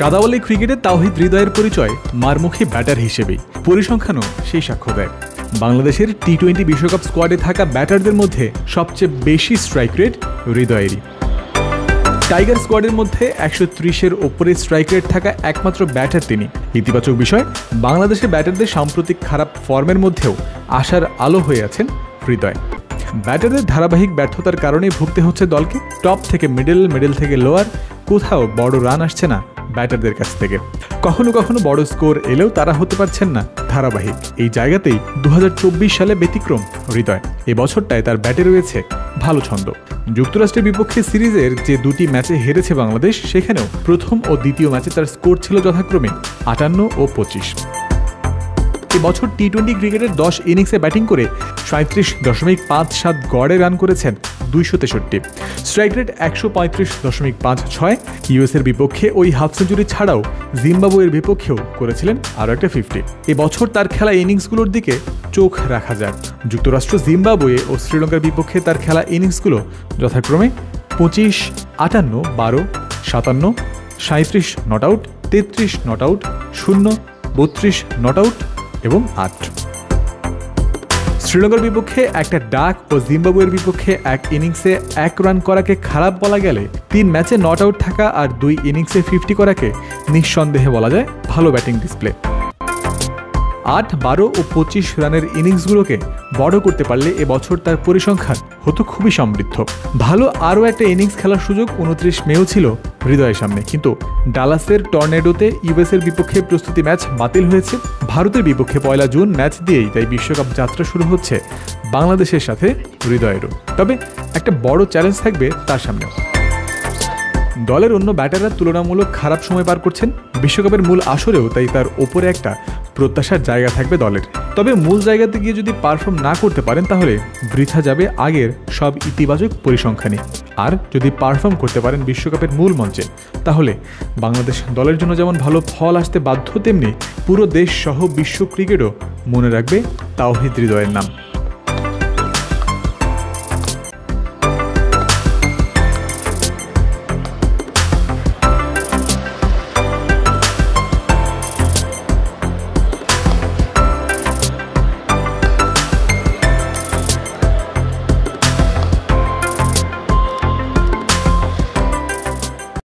সাদাওয়ালি ক্রিকেটে তাওহিদ হৃদয়ের পরিচয় মারমুখী ব্যাটার হিসেবেই, পরিসংখ্যানও সেই সাক্ষ্য দেয়। বাংলাদেশের টি-20 বিশ্বকাপ স্কোয়াডে থাকা ব্যাটারদের মধ্যে সবচেয়ে বেশি স্ট্রাইক রেট হৃদয়েরই। টাইগার স্কোয়াডের মধ্যে 130-এর ওপরে স্ট্রাইক রেট থাকা একমাত্র ব্যাটার তিনি। ইতিবাচক বিষয়, বাংলাদেশের ব্যাটারদের সাম্প্রতিক খারাপ ফর্মের মধ্যেও আশার আলো হয়ে আছেন হৃদয়। ব্যাটারদের ধারাবাহিক ব্যর্থতার কারণে ভুগতে হচ্ছে দলকে। টপ থেকে মিডল থেকে লোয়ার, কোথাও বড় রান আসছে না ব্যাটারদের কাছ থেকে। কখনো কখনো বড় স্কোর এলেও তারা হতে পারছেন না ধারাবাহিক। এই জায়গাতেই 2024 সালে ব্যতিক্রম হৃদয়। এই বছরটায় তার ব্যাটে রয়েছে ভালো ছন্দ। যুক্তরাষ্ট্রের বিপক্ষে সিরিজের যে দুটি ম্যাচে হেরেছে বাংলাদেশ, সেখানেও প্রথম ও দ্বিতীয় ম্যাচে তার স্কোর ছিল যথাক্রমে 58 ও 25। এবছর টি-20 ক্রিকেটের 10 ইনিংসে ব্যাটিং করে 37.57 গড়ে রান করেছেন 263। Strike rate 135.56। ইউএসের বিপক্ষে ওই হাফ সেঞ্চুরি ছাড়াও জিম্বাবুয়ের বিপক্ষেও করেছিলেন আরও একটা 50। এবছর তার খেলা ইনিংসগুলোর দিকে চোখ রাখা যাক। যুক্তরাষ্ট্র, জিম্বাবুয়ে ও শ্রীলঙ্কার বিপক্ষে তার খেলা ইনিংসগুলো যথাক্রমে 25, 58, 12, 57, 37 not out, 33 not out, 0, 32 not out এবং 8। শ্রীলঙ্কার বিপক্ষে একটা ডাক ও জিম্বাবুয়ের বিপক্ষে এক ইনিংসে 1 রান করাকে খারাপ বলা গেলে 3 ম্যাচে নট আউট থাকা আর 2 ইনিংসে 50 করাকে নিঃসন্দেহে বলা যায় ভালো ব্যাটিং ডিসপ্লে। 8, 12 ও 25 রানের ইনিংসগুলোকে বড় করতে পারলে এবছর তার পরিসংখ্যান হতো খুবই সমৃদ্ধ। ভালো আরও একটা ইনিংস খেলার সুযোগ 29 মেও ছিল হৃদয়ের সামনে, কিন্তু ডালাসের টর্নেডোতে ইউএসের বিপক্ষে প্রস্তুতি ম্যাচ বাতিল হয়েছে। ভারতের বিপক্ষে 1 জুন ম্যাচ দিয়েই তাই বিশ্বকাপ যাত্রা শুরু হচ্ছে বাংলাদেশের সাথে হৃদয়েরও। তবে একটা বড় চ্যালেঞ্জ থাকবে তার সামনেও। দলের অন্য ব্যাটাররা তুলনামূলক খারাপ সময় পার করছেন বিশ্বকাপের মূল আসরেও, তাই তার ওপরে একটা প্রত্যাশার জায়গা থাকবে দলের। তবে মূল জায়গাতে গিয়ে যদি পারফর্ম না করতে পারেন, তাহলে বৃথা যাবে আগের সব ইতিবাচক পরিসংখ্যানই। আর যদি পারফর্ম করতে পারেন বিশ্বকাপের মূল মঞ্চে, তাহলে বাংলাদেশ দলের জন্য যেমন ভালো ফল আসতে বাধ্য, তেমনি পুরো দেশ সহ বিশ্ব ক্রিকেটও মনে রাখবে তাওহিদ হৃদয়ের নাম।